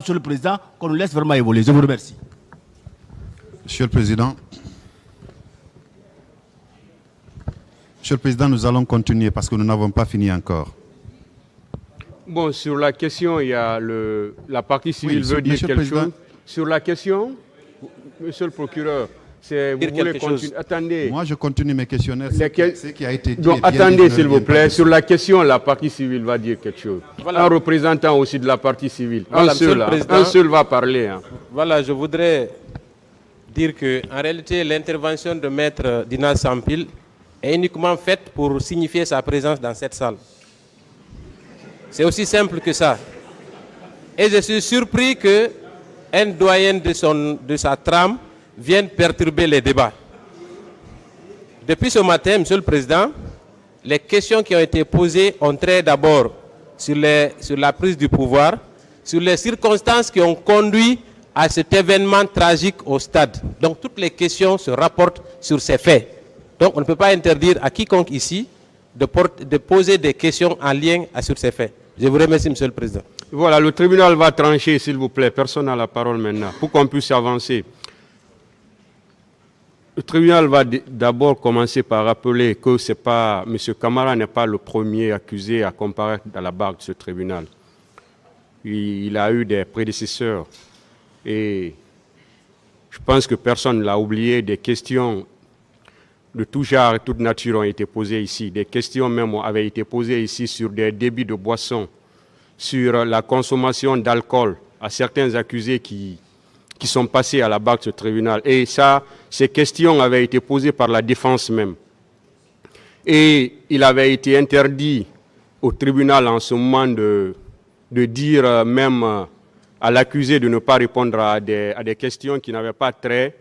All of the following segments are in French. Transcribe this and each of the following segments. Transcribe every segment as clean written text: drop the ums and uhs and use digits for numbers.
Monsieur le Président, qu'on nous laisse vraiment évoluer. Je vous remercie. Monsieur le Président, nous allons continuer parce que nous n'avons pas fini encore. Bon, sur la question, il y a la partie civile veut dire quelque chose. Sur la question, Monsieur le procureur, vous voulez continuer? Attendez. Moi, je continue mes questionnaires. Ce qui a été dit. Donc, attendez, s'il vous plaît. Sur la question, la partie civile va dire quelque chose. Voilà. Un représentant aussi de la partie civile. Voilà, un seul va parler. Hein. Voilà, je voudrais dire qu'en réalité, l'intervention de Maître Dina Sampil est uniquement faite pour signifier sa présence dans cette salle. C'est aussi simple que ça. Et je suis surpris qu'un doyen de sa trame vienne perturber les débats. Depuis ce matin, Monsieur le Président, les questions qui ont été posées ont trait d'abord sur la prise du pouvoir, sur les circonstances qui ont conduit à cet événement tragique au stade. Donc toutes les questions se rapportent sur ces faits. Donc on ne peut pas interdire à quiconque ici de poser des questions en lien sur ces faits. Je vous remercie, Monsieur le Président. Voilà, le tribunal va trancher, s'il vous plaît. Personne n'a la parole maintenant, pour qu'on puisse avancer. Le tribunal va d'abord commencer par rappeler que M. Camara n'est pas le premier accusé à comparaître dans la barre de ce tribunal. Il a eu des prédécesseurs et je pense que personne ne l'a oublié. Des questions de tout genre et toute nature ont été posées ici. Des questions même avaient été posées ici sur des débits de boissons, sur la consommation d'alcool à certains accusés qui sont passés à la barre de ce tribunal. Et ça, ces questions avaient été posées par la défense même. Et il avait été interdit au tribunal en ce moment de dire même à l'accusé de ne pas répondre à des questions qui n'avaient pas trait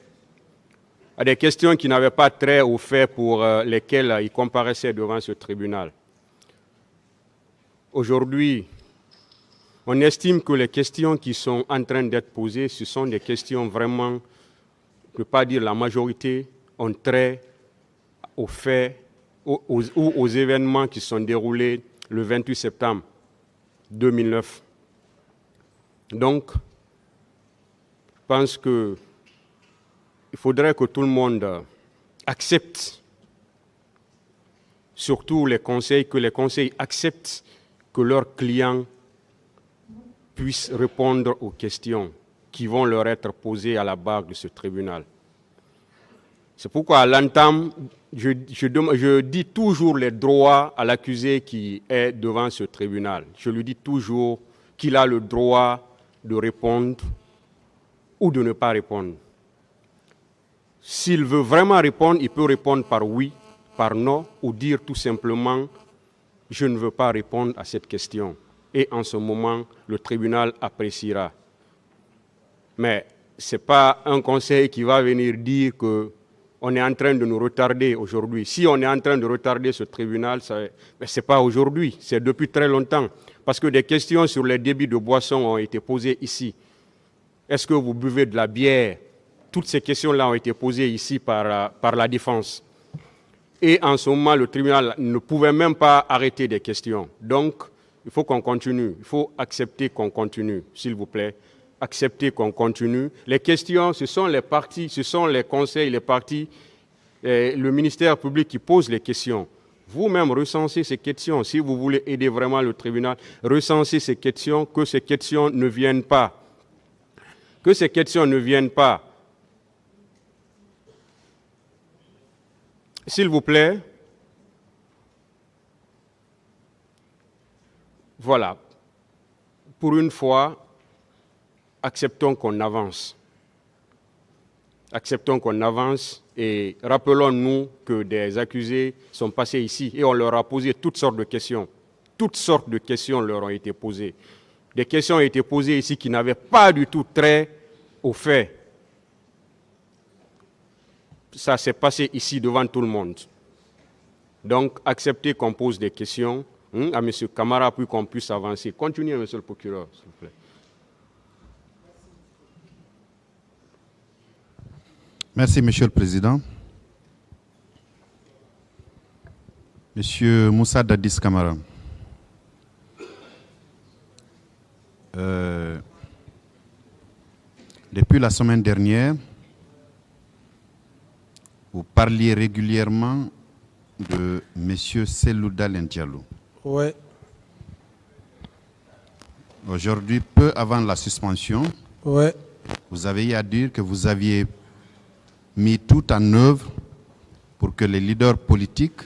aux faits pour lesquels il comparaissait devant ce tribunal. Aujourd'hui, on estime que les questions qui sont en train d'être posées, ce sont des questions vraiment, je ne peux pas dire la majorité, ont trait aux faits ou aux événements qui sont déroulés le 28 septembre 2009. Donc, je pense qu'il faudrait que tout le monde accepte, surtout que les conseils acceptent que leurs clients puissent répondre aux questions qui vont leur être posées à la barre de ce tribunal. C'est pourquoi à l'entame, je dis toujours les droits à l'accusé qui est devant ce tribunal. Je lui dis toujours qu'il a le droit de répondre ou de ne pas répondre. S'il veut vraiment répondre, il peut répondre par oui, par non, ou dire tout simplement « je ne veux pas répondre à cette question ». Et en ce moment, le tribunal appréciera. Mais ce n'est pas un conseil qui va venir dire qu'on est en train de nous retarder aujourd'hui. Si on est en train de retarder ce tribunal, ce n'est pas aujourd'hui, c'est depuis très longtemps. Parce que des questions sur les débits de boissons ont été posées ici. Est-ce que vous buvez de la bière? Toutes ces questions-là ont été posées ici par la défense. Et en ce moment, le tribunal ne pouvait même pas arrêter des questions. Donc, il faut qu'on continue. Il faut accepter qu'on continue, s'il vous plaît. Accepter qu'on continue. Les questions, ce sont les parties, ce sont les conseils, les parties, le ministère public qui pose les questions. Vous-même recensez ces questions. Si vous voulez aider vraiment le tribunal, recensez ces questions, que ces questions ne viennent pas. Que ces questions ne viennent pas. S'il vous plaît. Voilà. Pour une fois, acceptons qu'on avance. Acceptons qu'on avance et rappelons-nous que des accusés sont passés ici et on leur a posé toutes sortes de questions. Toutes sortes de questions leur ont été posées. Des questions ont été posées ici qui n'avaient pas du tout trait aux faits. Ça s'est passé ici devant tout le monde. Donc, acceptez qu'on pose des questions à M. Camara pour qu'on puisse avancer. Continuez, M. le procureur, s'il vous plaît. Merci, Monsieur le Président. Monsieur Moussa Dadis Camara. Depuis la semaine dernière, vous parliez régulièrement de M. Cellou Dalein Diallo. Oui. Aujourd'hui, peu avant la suspension, Oui. vous avez eu à dire que vous aviez mis tout en œuvre pour que les leaders politiques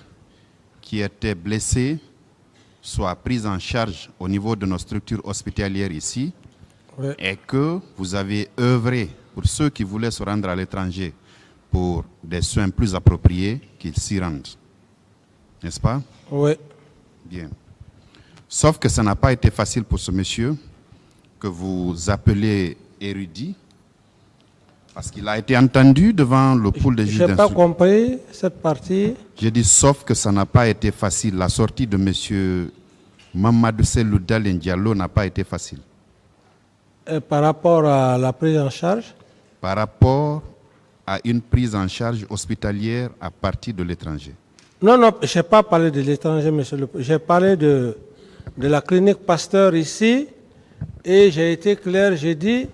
qui étaient blessés soient pris en charge au niveau de nos structures hospitalières ici, Oui. et que vous avez œuvré pour ceux qui voulaient se rendre à l'étranger pour des soins plus appropriés, qu'ils s'y rendent. N'est-ce pas? Oui. Bien. Sauf que ça n'a pas été facile pour ce monsieur que vous appelez érudit, parce qu'il a été entendu devant le pool des juges Je n'ai pas d'instruction. compris cette partie. J'ai dit sauf que ça n'a pas été facile. La sortie de monsieur Mamadou Cellou Dalein Diallo n'a pas été facile. Par rapport à la prise en charge. Par rapport à une prise en charge hospitalière à partir de l'étranger. Non, non, je n'ai pas parlé de l'étranger, monsieur le président. J'ai parlé de la clinique Pasteur ici, et j'ai été clair, j'ai dit,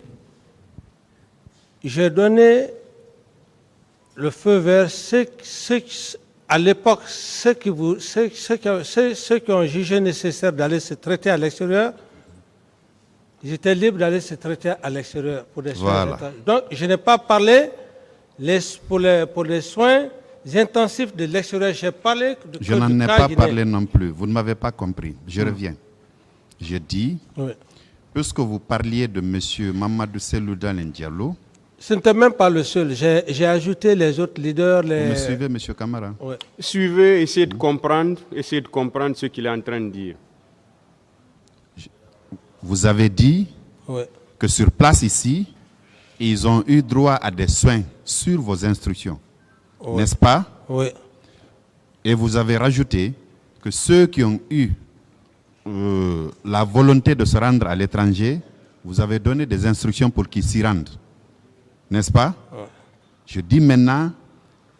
j'ai donné le feu vert, à l'époque, ceux qui ont jugé nécessaire d'aller se traiter à l'extérieur, ils étaient libres d'aller se traiter à l'extérieur pour des soins intensifs. Donc, je n'ai pas parlé pour les soins intensifs de l'extérieur. J'ai parlé de Je n'en ai pas parlé non plus. Vous ne m'avez pas compris. Je reviens. Je dis, oui. Puisque vous parliez de M. Mamadou Cellou Dalein Diallo. Ce n'était même pas le seul. J'ai ajouté les autres leaders. Vous me suivez, M. Camara? Oui. Suivez, essayez de comprendre ce qu'il est en train de dire. Vous avez dit Oui. que sur place ici, ils ont eu droit à des soins sur vos instructions. Oui. N'est-ce pas? Oui. Et vous avez rajouté que ceux qui ont eu la volonté de se rendre à l'étranger, vous avez donné des instructions pour qu'ils s'y rendent. N'est-ce pas? Oui. Je dis maintenant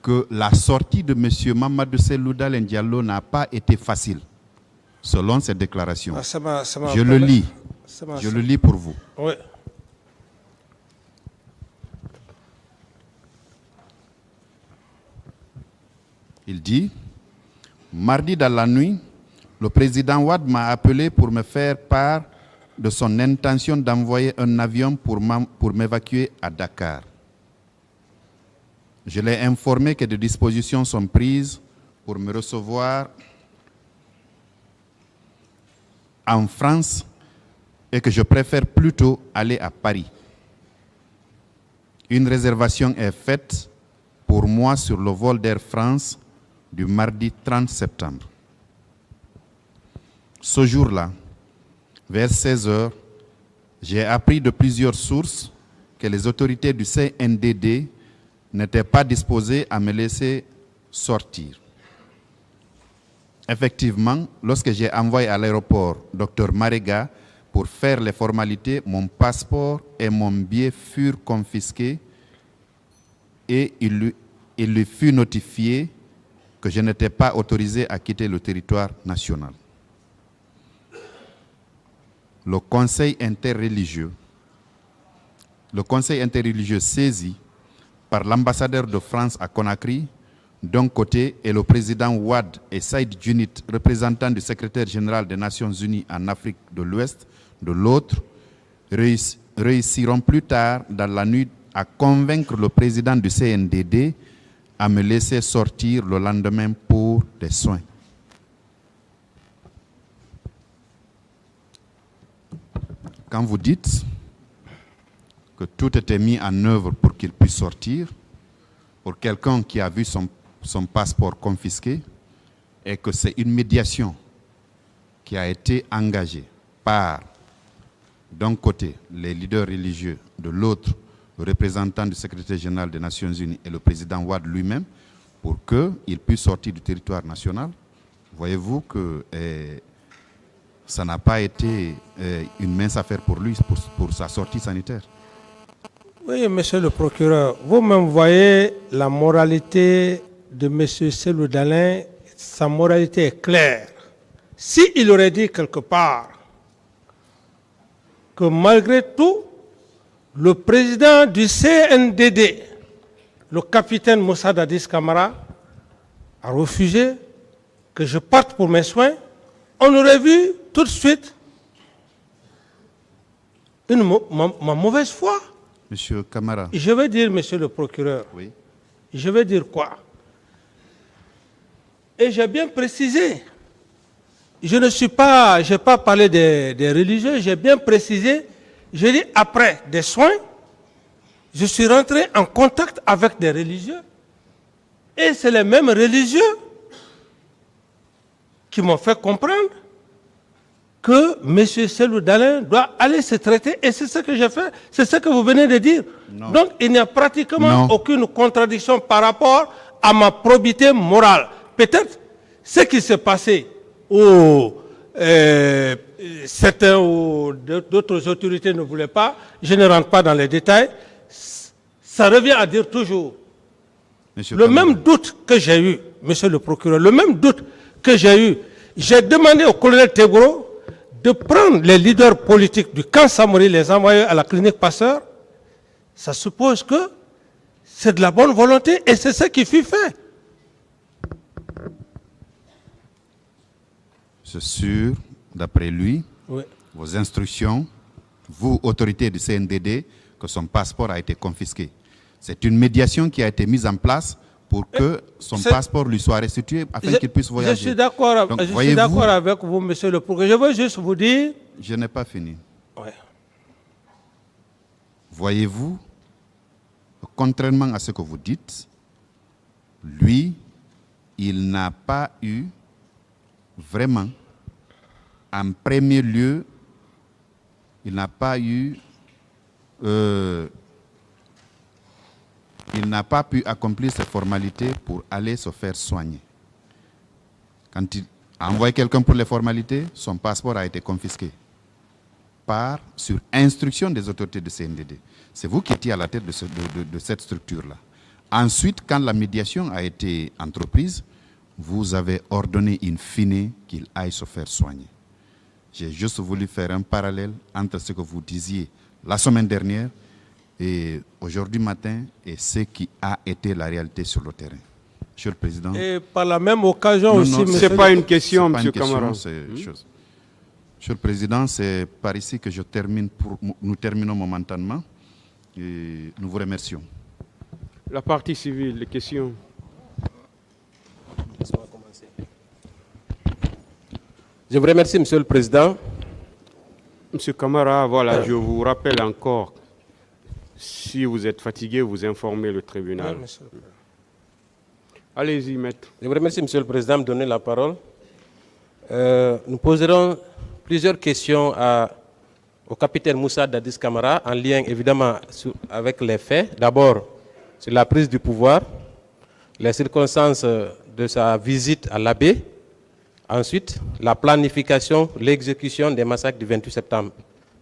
que la sortie de M. Mamadou Cellou Dalein Diallo n'a pas été facile, selon ses déclarations. Ah, Je le lis. Je le lis pour vous. Oui. Il dit, mardi dans la nuit, le président Wade m'a appelé pour me faire part de son intention d'envoyer un avion pour m'évacuer à Dakar. Je l'ai informé que des dispositions sont prises pour me recevoir en France et que je préfère plutôt aller à Paris. Une réservation est faite pour moi sur le vol d'Air France du mardi 30 septembre. Ce jour-là, vers 16 h, j'ai appris de plusieurs sources que les autorités du CNDD n'étaient pas disposées à me laisser sortir. Effectivement, lorsque j'ai envoyé à l'aéroport Dr Marega pour faire les formalités, mon passeport et mon billet furent confisqués et il lui fut notifié que je n'étais pas autorisé à quitter le territoire national. Le Conseil interreligieux saisi par l'ambassadeur de France à Conakry, d'un côté, et le président Wade et Saïd Djounit, représentant du secrétaire général des Nations Unies en Afrique de l'Ouest, de l'autre, réussiront plus tard dans la nuit à convaincre le président du CNDD à me laisser sortir le lendemain pour des soins. Quand vous dites que tout était mis en œuvre pour qu'il puisse sortir, pour quelqu'un qui a vu son passeport confisqué, et que c'est une médiation qui a été engagée par, d'un côté, les leaders religieux, de l'autre, le représentant du secrétaire général des Nations Unies et le président Wade lui-même, pour qu'il puisse sortir du territoire national, voyez-vous que ça n'a pas été une mince affaire pour lui, pour sa sortie sanitaire. Oui, monsieur le procureur, vous-même voyez la moralité de monsieur Cellou Dalein, sa moralité est claire. S'il aurait dit quelque part que malgré tout, le président du CNDD, le capitaine Moussa Dadis Camara, a refusé que je parte pour mes soins. On aurait vu tout de suite ma mauvaise foi. Monsieur Camara. Je vais dire, monsieur le procureur, Oui. je vais dire quoi? Et j'ai bien précisé. Je n'ai pas parlé des religieux, j'ai bien précisé. Je dis, après des soins, je suis rentré en contact avec des religieux. Et c'est les mêmes religieux qui m'ont fait comprendre que M. Selou Dalein doit aller se traiter. Et c'est ce que j'ai fait, c'est ce que vous venez de dire. Non. Donc il n'y a pratiquement Non. aucune contradiction par rapport à ma probité morale. Peut-être ce qui s'est passé où certains ou d'autres autorités ne voulaient pas, je ne rentre pas dans les détails, ça revient à dire toujours. Monsieur Le Camara. même doute que j'ai eu, monsieur le procureur, le même doute que j'ai eu, j'ai demandé au colonel Tebro de prendre les leaders politiques du camp Samori, les envoyer à la clinique Pasteur. Ça suppose que c'est de la bonne volonté et c'est ce qui fut fait. C'est sûr, d'après lui, Oui. vos instructions, vous, autorité du CNDD, que son passeport a été confisqué. C'est une médiation qui a été mise en place pour que son passeport lui soit restitué afin qu'il puisse voyager. Je suis d'accord Donc, avec vous, monsieur le procureur. Je veux juste vous dire... Je n'ai pas fini. Ouais. Voyez-vous, contrairement à ce que vous dites, lui, il n'a pas eu vraiment, en premier lieu, il n'a pas eu, il n'a pas pu accomplir ses formalités pour aller se faire soigner. Quand il a envoyé quelqu'un pour les formalités, son passeport a été confisqué sur instruction des autorités de CNDD. C'est vous qui étiez à la tête de cette structure-là. Ensuite, quand la médiation a été entreprise, vous avez ordonné in fine qu'il aille se faire soigner. J'ai juste voulu faire un parallèle entre ce que vous disiez la semaine dernière et aujourd'hui matin et ce qui a été la réalité sur le terrain. Monsieur le Président. Et par la même occasion aussi, Ce monsieur... n'est pas une question, c'est pas M. une question, Camara. c'est chose. Monsieur le Président, c'est par ici que nous terminons momentanément et nous vous remercions. La partie civile, les questions. Je vous remercie, Monsieur le Président. Monsieur Camara, voilà, je vous rappelle encore, si vous êtes fatigué, vous informez le tribunal. Oui, monsieur le président. Allez-y, maître. Je vous remercie, Monsieur le Président, de me donner la parole. Nous poserons plusieurs questions au capitaine Moussa Dadis Camara, en lien évidemment avec les faits. D'abord, sur la prise du pouvoir, les circonstances de sa visite à l'abbé. Ensuite, la planification, l'exécution des massacres du 28 septembre.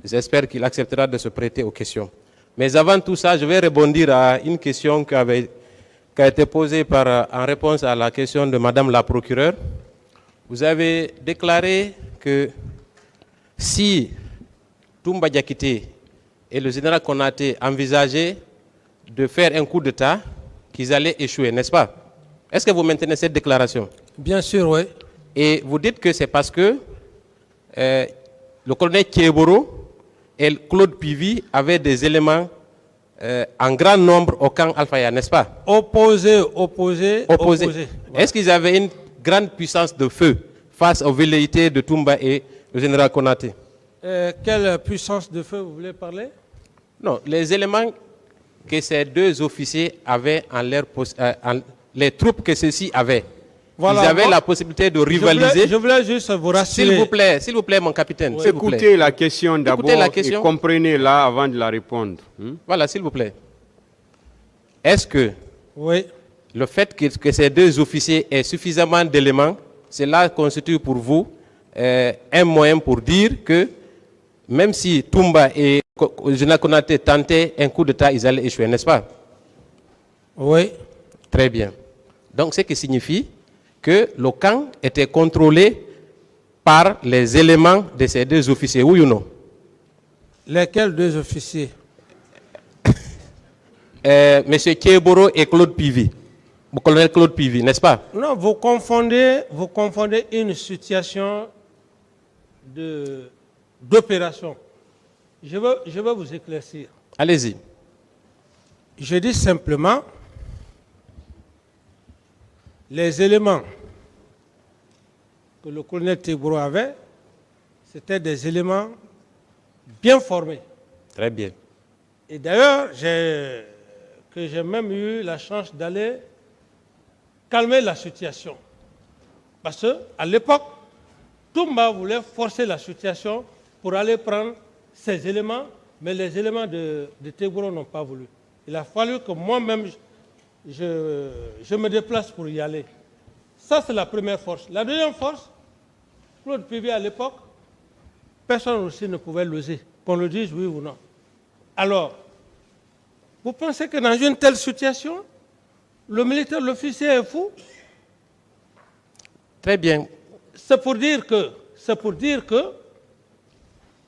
J'espère qu'il acceptera de se prêter aux questions. Mais avant tout ça, je vais rebondir à une question qui a été posée en réponse à la question de Madame la procureure. Vous avez déclaré que si Toumba Diakité et le général Konaté envisageaient de faire un coup d'État, qu'ils allaient échouer, n'est-ce pas? Est-ce que vous maintenez cette déclaration? Bien sûr, oui. Et vous dites que c'est parce que le colonel Kieboro et Claude Pivy avaient des éléments en grand nombre au camp Alfaya, n'est-ce pas? Opposé. Est-ce qu'ils avaient une grande puissance de feu face aux velléités de Toumba et le général Konaté? Quelle puissance de feu vous voulez parler? Non, les éléments que ces deux officiers avaient les troupes que ceux-ci avaient. Voilà, ils avaient la possibilité de rivaliser. Je voulais juste vous rassurer. S'il vous plaît, mon capitaine. Oui. Écoutez la question d'abord et comprenez-la avant de la répondre. Voilà, s'il vous plaît. Est-ce que oui, le fait que ces deux officiers aient suffisamment d'éléments, cela constitue pour vous un moyen pour dire que même si Toumba et le général Konaté tentaient un coup d'État, ils allaient échouer, n'est-ce pas? Oui. Très bien. Donc, ce qui signifie que le camp était contrôlé par les éléments de ces deux officiers, oui ou non? Lesquels deux officiers? M. Thieboro et Claude Pivy, le colonel Claude Pivy, n'est-ce pas? Non, vous confondez une situation d'opération. Je veux vous éclaircir. Allez-y. Je dis simplement, les éléments que le colonel Thieboro avait, c'était des éléments bien formés. Très bien. Et d'ailleurs, j'ai même eu la chance d'aller calmer la situation. Parce qu'à l'époque, Toumba voulait forcer la situation pour aller prendre ces éléments, mais les éléments de Thieboro n'ont pas voulu. Il a fallu que moi-même, je me déplace pour y aller. Ça, c'est la première force. La deuxième force, Claude Pivy à l'époque, personne aussi ne pouvait l'oser, qu'on le dise oui ou non. Alors, vous pensez que dans une telle situation, le militaire, l'officier est fou? Très bien. C'est pour dire que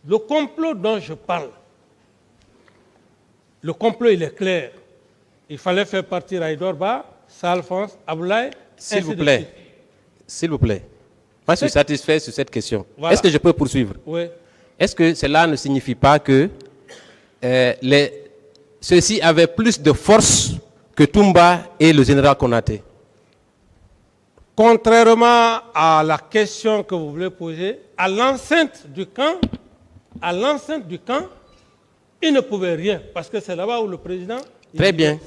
le complot dont je parle, le complot, il est clair. Il fallait faire partir Aïdorba, Alphonse, Aboulaye. S'il vous plaît. S'il vous plaît. Moi, je suis satisfait sur cette question. Voilà. Est-ce que je peux poursuivre? Oui. Est-ce que cela ne signifie pas que ceux-ci avaient plus de force que Toumba et le général Konaté? Contrairement à la question que vous voulez poser, à l'enceinte du camp, il ne pouvait rien, parce que c'est là-bas où le président... Très bien.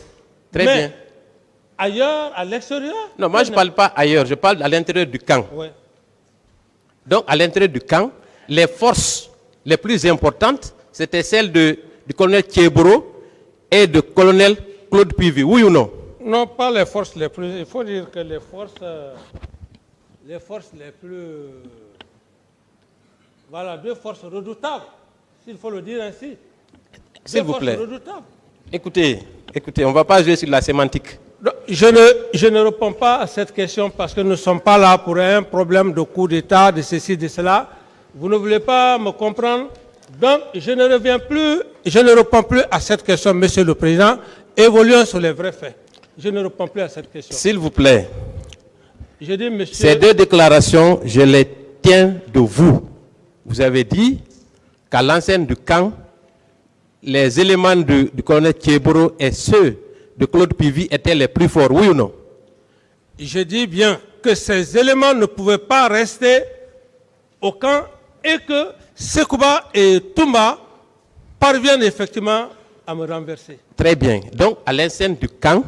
Très bien. Ailleurs, à l'extérieur... Non, moi je ne parle pas ailleurs, je parle à l'intérieur du camp. Ouais. Donc, à l'intérieur du camp, les forces les plus importantes, c'était celles du colonel Thieboro et du colonel Claude Pivy, oui ou non? Non, pas les forces les plus... Il faut dire que les forces les plus... Voilà, deux forces redoutables, s'il faut le dire ainsi. S'il vous plaît. Écoutez, on ne va pas jouer sur la sémantique. Je ne réponds pas à cette question parce que nous ne sommes pas là pour un problème de coup d'État, de ceci, de cela. Vous ne voulez pas me comprendre. Donc, je ne réponds plus à cette question, Monsieur le Président. Évoluons sur les vrais faits. Je ne réponds plus à cette question. S'il vous plaît. Je dis, monsieur... Ces deux déclarations, je les tiens de vous. Vous avez dit qu'à l'enceinte du camp, les éléments du colonel Thieboro et ceux de Claude Pivy étaient les plus forts, oui ou non? Je dis bien que ces éléments ne pouvaient pas rester au camp et que Sekouba et Toumba parviennent effectivement à me renverser. Très bien. Donc, à l'enceinte du camp,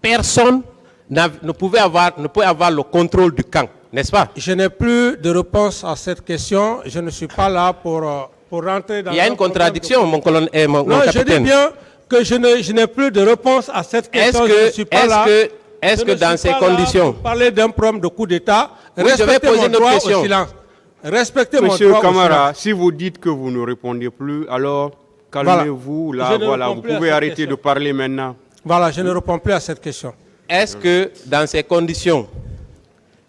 personne ne pouvait avoir le contrôle du camp, n'est-ce pas? Je n'ai plus de réponse à cette question. Je ne suis pas là pour rentrer dans... Il y a une contradiction, mon colonel et mon non, capitaine. Je dis bien que je n'ai plus de réponse à cette question. Est-ce que dans ces conditions... Pour parler d'un problème de coup d'État, oui, respectez mon droit au silence. Respectez mon droit au silence. Monsieur Camara, si vous dites que vous ne répondez plus, alors calmez-vous. Là, voilà, vous pouvez arrêter de parler maintenant. Voilà, je ne réponds plus à cette question. Est-ce que dans ces conditions,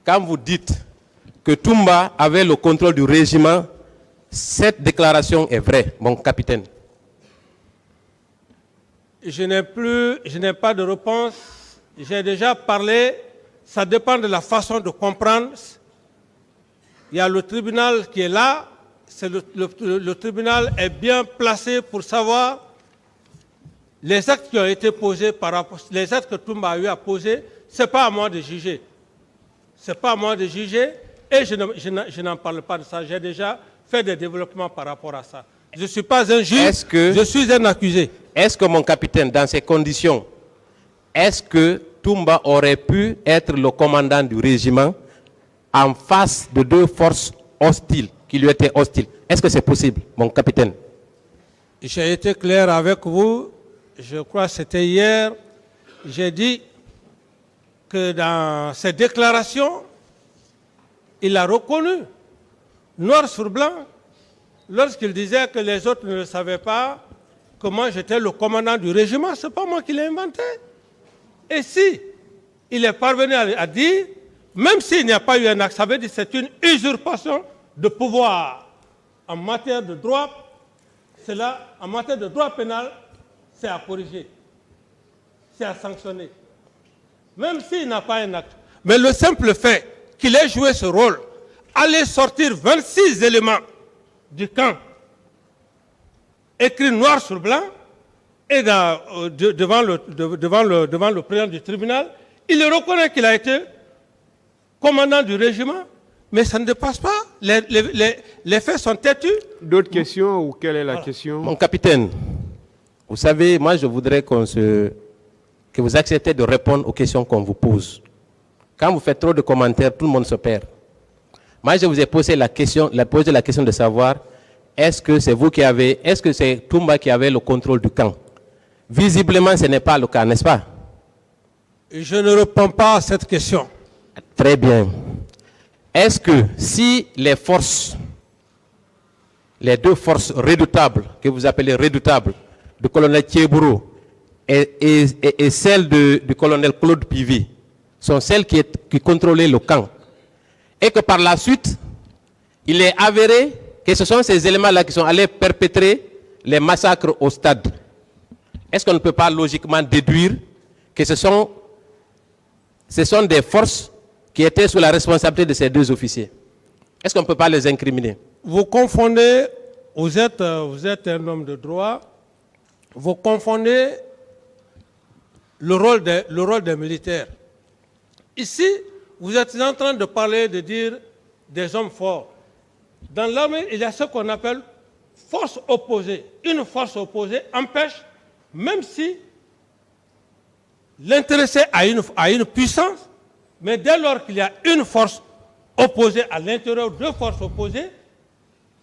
quand vous dites que Toumba avait le contrôle du régiment, cette déclaration est vraie, mon capitaine? Je n'ai pas de réponse. J'ai déjà parlé. Ça dépend de la façon de comprendre. Il y a le tribunal qui est là. Le tribunal est bien placé pour savoir les actes qui ont été posés par rapport, les actes que Toumba a eu à poser. Ce n'est pas à moi de juger. Ce n'est pas à moi de juger et je n'en parle pas de ça. J'ai déjà fait des développements par rapport à ça. Je ne suis pas un juge, je suis un accusé. Est-ce que, mon capitaine, dans ces conditions, est-ce que Toumba aurait pu être le commandant du régiment en face de deux forces hostiles, qui lui étaient hostiles? Est-ce que c'est possible, mon capitaine? J'ai été clair avec vous, je crois que c'était hier. J'ai dit que dans ses déclarations, il a reconnu, noir sur blanc, lorsqu'il disait que les autres ne le savaient pas, que moi j'étais le commandant du régiment, ce n'est pas moi qui l'ai inventé. Et si il est parvenu à dire, même s'il n'y a pas eu un acte, ça veut dire que c'est une usurpation de pouvoir en matière de droit, cela, en matière de droit pénal, c'est à corriger. c'est à sanctionner. Même s'il n'a pas un acte. Mais le simple fait qu'il ait joué ce rôle, aller sortir 26 éléments du camp, écrit noir sur blanc, et devant le président du tribunal, il reconnaît qu'il a été commandant du régiment, mais ça ne dépasse pas. Les faits sont têtus. D'autres questions ou quelle est la question? Mon capitaine, vous savez, moi je voudrais que vous acceptez de répondre aux questions qu'on vous pose. Quand vous faites trop de commentaires, tout le monde se perd. Moi je vous ai posé la question de savoir, est-ce que c'est vous qui avez, est-ce que c'est Toumba qui avait le contrôle du camp? Visiblement ce n'est pas le cas, n'est-ce pas? Je ne réponds pas à cette question. Très bien. Est-ce que si les deux forces redoutables, que vous appelez redoutables, du colonel Thiebourou et celles du colonel Claude Pivi, sont celles qui contrôlaient le camp, et que par la suite, il est avéré que ce sont ces éléments-là qui sont allés perpétrer les massacres au stade, est-ce qu'on ne peut pas logiquement déduire que ce sont des forces qui étaient sous la responsabilité de ces deux officiers? Est-ce qu'on ne peut pas les incriminer? Vous confondez, vous êtes un homme de droit, vous confondez le rôle des militaires. Ici, vous êtes en train de parler, de dire des hommes forts. Dans l'armée, il y a ce qu'on appelle force opposée. Une force opposée empêche, même si l'intéressé a une puissance, mais dès lors qu'il y a une force opposée à l'intérieur, deux forces opposées,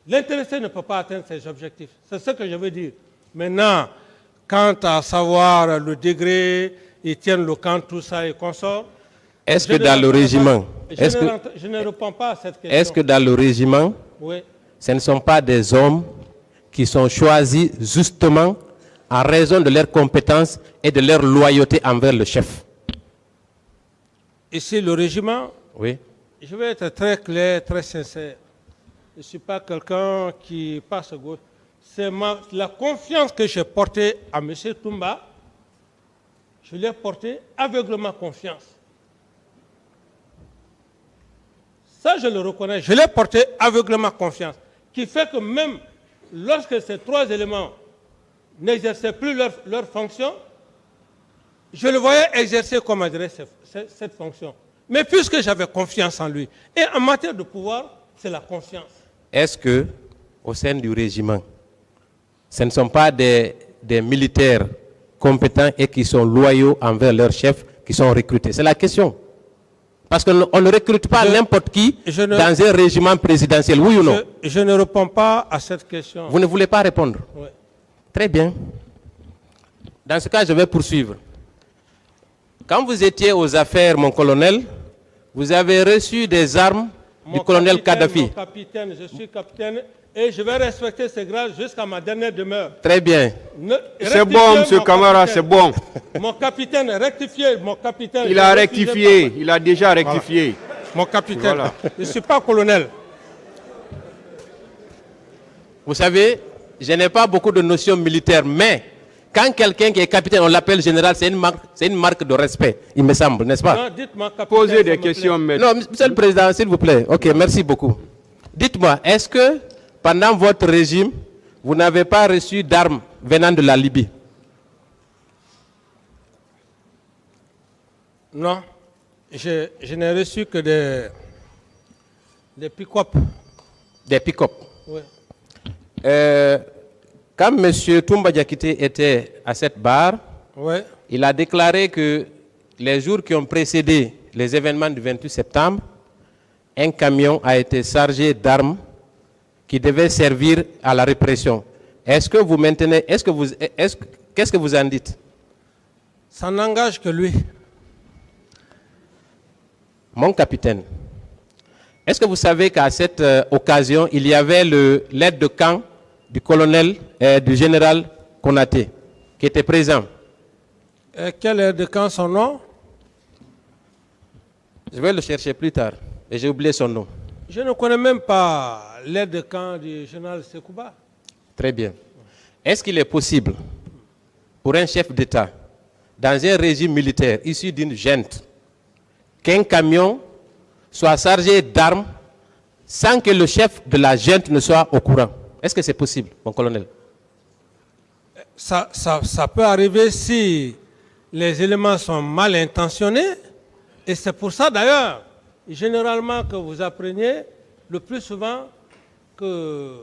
l'intéressé ne peut pas atteindre ses objectifs. C'est ce que je veux dire. Maintenant, quant à savoir le degré, ils tiennent le camp, tout ça et consort. Est-ce que dans le régiment, je ne réponds pas à cette question. Est-ce que dans le régiment, oui, ce ne sont pas des hommes qui sont choisis justement en raison de leurs compétences et de leur loyauté envers le chef? Ici, le régiment, oui. Je vais être très clair, très sincère. Je ne suis pas quelqu'un qui passe à gauche. C'est la confiance que j'ai portée à M. Toumba, je l'ai portée aveuglément confiance. Ça, je le reconnais. Je l'ai porté aveuglément confiance. Qui fait que même lorsque ces trois éléments n'exerçaient plus leur fonction, je le voyais exercer, comment dirais cette fonction. Mais puisque j'avais confiance en lui, et en matière de pouvoir, c'est la confiance. Est-ce que, au sein du régiment, ce ne sont pas des militaires compétents et qui sont loyaux envers leur chef qui sont recrutés? C'est la question. Parce qu'on ne recrute pas n'importe qui dans un régiment présidentiel, oui ou non? Je ne réponds pas à cette question. Vous ne voulez pas répondre? Oui. Très bien. Dans ce cas, je vais poursuivre. Quand vous étiez aux affaires, mon colonel, vous avez reçu des armes du colonel Kadhafi. Mon capitaine, je suis capitaine et je vais respecter ces grades jusqu'à ma dernière demeure. Très bien. C'est bon, M. Camara, c'est bon. Mon capitaine, rectifiez, mon capitaine. Il a rectifié, il a déjà rectifié. Voilà. Mon capitaine, voilà. Je ne suis pas colonel. Vous savez, je n'ai pas beaucoup de notions militaires, mais quand quelqu'un qui est capitaine, on l'appelle général, c'est une marque de respect, il me semble, n'est-ce pas? Non, dites-moi, capitaine. Posez des questions, maître. Non, Monsieur le Président, s'il vous plaît. Ok, merci beaucoup. Dites-moi, est-ce que pendant votre régime, vous n'avez pas reçu d'armes venant de la Libye? Non, je n'ai reçu que des pick-up. Des pick-up? Oui. Quand M. Toumba Diakité était à cette barre, oui, il a déclaré que les jours qui ont précédé les événements du 28 septembre, un camion a été chargé d'armes qui devaient servir à la répression. Est-ce que vous maintenez, qu'est-ce que vous en dites? Ça n'engage que lui. Mon capitaine, est-ce que vous savez qu'à cette occasion, il y avait l'aide de camp du colonel, du général Konaté, qui était présent? Quel aide de camp, son nom? Je vais le chercher plus tard, et j'ai oublié son nom. Je ne connais même pas l'aide de camp du général Sekouba. Très bien. Est-ce qu'il est possible pour un chef d'État dans un régime militaire issu d'une junte, qu'un camion soit chargé d'armes sans que le chef de la junte ne soit au courant? Est-ce que c'est possible, mon colonel? Ça peut arriver si les éléments sont mal intentionnés. Et c'est pour ça d'ailleurs, généralement, que vous appreniez le plus souvent que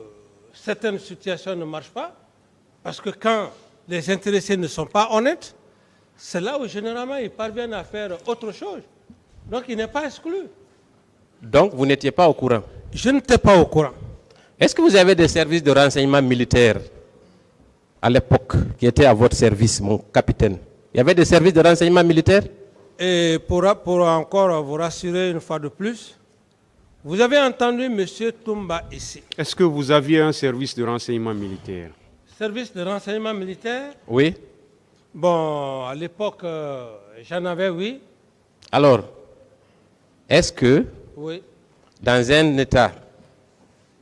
certaines situations ne marchent pas. Parce que quand les intéressés ne sont pas honnêtes, c'est là où généralement ils parviennent à faire autre chose. Donc il n'est pas exclu. Donc vous n'étiez pas au courant? Je n'étais pas au courant. Est-ce que vous avez des services de renseignement militaire à l'époque qui étaient à votre service, mon capitaine? Il y avait des services de renseignement militaire? Et pour encore vous rassurer une fois de plus, vous avez entendu M. Toumba ici. Est-ce que vous aviez un service de renseignement militaire? Service de renseignement militaire? Oui. Bon, à l'époque, j'en avais, oui. Alors, est-ce que Oui. dans un État,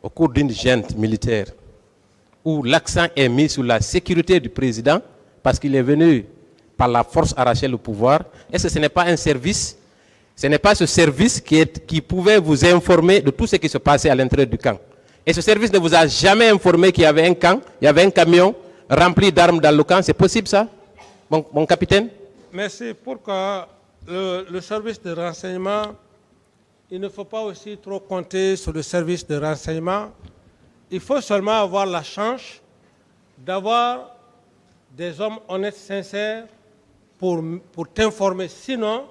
au cours d'une junte militaire, où l'accent est mis sur la sécurité du président, parce qu'il est venu par la force arracher le pouvoir, est-ce que ce n'est pas un service, ce n'est pas ce service qui pouvait vous informer de tout ce qui se passait à l'intérieur du camp? Et ce service ne vous a jamais informé qu'il y avait un camp, il y avait un camion rempli d'armes dans le camp? C'est possible ça, mon capitaine? Merci. Pourquoi le service de renseignement, il ne faut pas aussi trop compter sur le service de renseignement. Il faut seulement avoir la chance d'avoir des hommes honnêtes, sincères, pour t'informer. Sinon,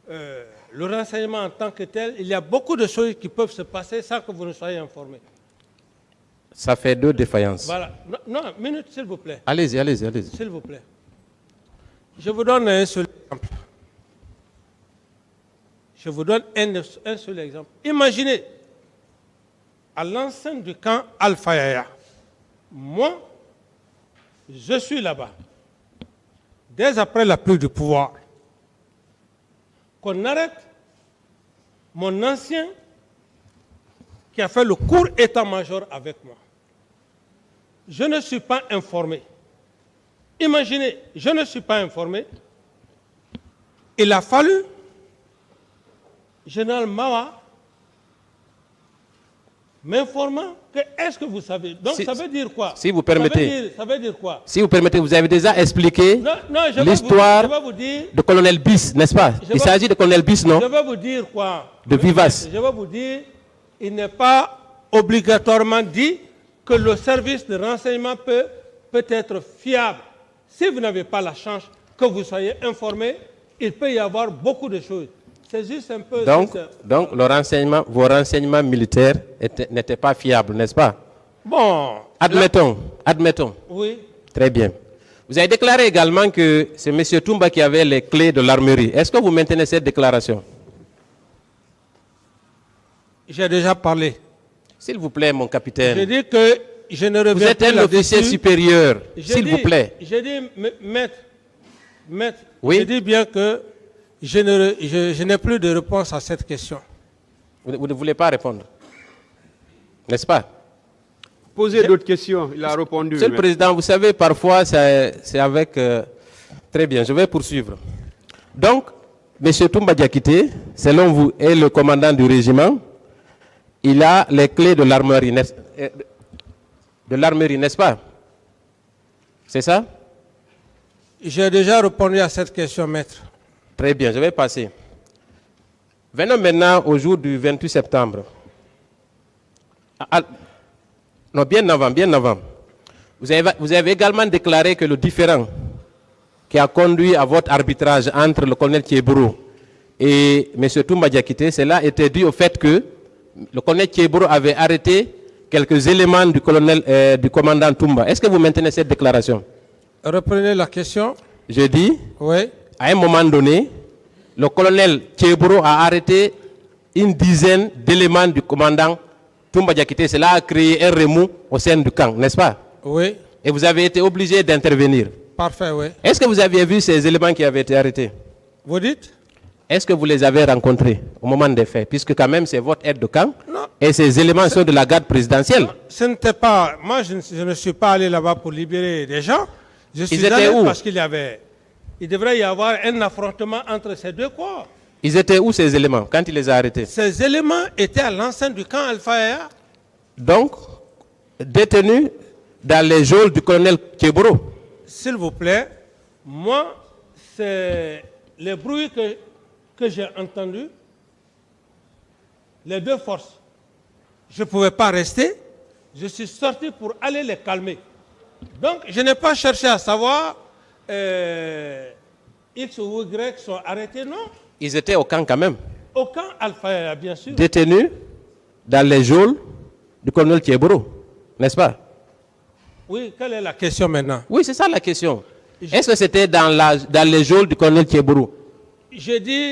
le renseignement en tant que tel, il y a beaucoup de choses qui peuvent se passer sans que vous ne soyez informé. Ça fait 2 défaillances. Voilà. Non, minute, s'il vous plaît. Allez-y, allez-y, allez-y. S'il vous plaît. Je vous donne un seul exemple. Je vous donne un seul exemple. Imaginez, à l'enceinte du camp Alpha Yaya, moi, je suis là-bas. Dès après la prise du pouvoir, qu'on arrête mon ancien qui a fait le court état-major avec moi. Je ne suis pas informé. Imaginez, je ne suis pas informé. Il a fallu, général Mawa, m'informant que est-ce que vous savez. Donc ça veut dire quoi? Si vous permettez. Ça veut dire quoi? Si vous permettez, vous avez déjà expliqué l'histoire de colonel Bis, n'est-ce pas? Il s'agit de colonel Bis, non? Je vais vous dire quoi? De Vivas. Je vais vous dire, il n'est pas obligatoirement dit que le service de renseignement peut être fiable. Si vous n'avez pas la chance que vous soyez informé, il peut y avoir beaucoup de choses. C'est juste un peu... Donc vos renseignements militaires n'étaient pas fiables, n'est-ce pas? Bon... Admettons. Oui. Très bien. Vous avez déclaré également que c'est M. Toumba qui avait les clés de l'armerie. Est-ce que vous maintenez cette déclaration? J'ai déjà parlé. S'il vous plaît, mon capitaine. Je dis que je ne reviens Vous êtes un officier supérieur, s'il vous plaît. J'ai dit, maître, oui? je dis bien que je n'ai plus de réponse à cette question. Vous ne voulez pas répondre, n'est-ce pas? Posez d'autres questions, il a répondu. Monsieur le Président, vous savez, parfois, c'est avec... Très bien, je vais poursuivre. Donc, M. Toumba Diakité, selon vous, est le commandant du régiment. Il a les clés de l'armerie, n'est-ce pas? C'est ça? J'ai déjà répondu à cette question, maître. Très bien, je vais passer. Venons maintenant au jour du 28 septembre. Non, bien avant. Vous avez également déclaré que le différend qui a conduit à votre arbitrage entre le colonel Thiebro et M. Toumba Diakité, cela était dû au fait que le colonel Thiebro avait arrêté quelques éléments du commandant Toumba. Est-ce que vous maintenez cette déclaration? Reprenez la question. Je dis, oui. À un moment donné, le colonel Thiebro a arrêté une dizaine d'éléments du commandant Toumba Diakité. Cela a créé un remous au sein du camp, n'est-ce pas? Oui. Et vous avez été obligé d'intervenir. Parfait, oui. Est-ce que vous aviez vu ces éléments qui avaient été arrêtés? Vous dites? Est-ce que vous les avez rencontrés au moment des faits? Puisque quand même c'est votre aide de camp. Non. Et ces éléments sont de la garde présidentielle. Non, ce n'était pas... Moi, je ne suis pas allé là-bas pour libérer des gens. Je suis Ils étaient allé où? parce qu'il y avait il devrait y avoir un affrontement entre ces deux corps. Ils étaient où ces éléments quand il les a arrêtés? Ces éléments étaient à l'enceinte du camp Alpha Aya. Donc, détenus dans les geôles du colonel Keboro. S'il vous plaît, moi, c'est les bruits que j'ai entendus, les deux forces. Je ne pouvais pas rester, je suis sorti pour aller les calmer. Donc, je n'ai pas cherché à savoir X ou Y sont arrêtés, non. Ils étaient au camp quand même. Au camp Alpha, bien sûr. Détenus dans les geôles du colonel Keboro, n'est-ce pas? Oui, quelle est la question maintenant? Oui, c'est ça la question. Est-ce que c'était dans les geôles du colonel Keboro? J'ai dit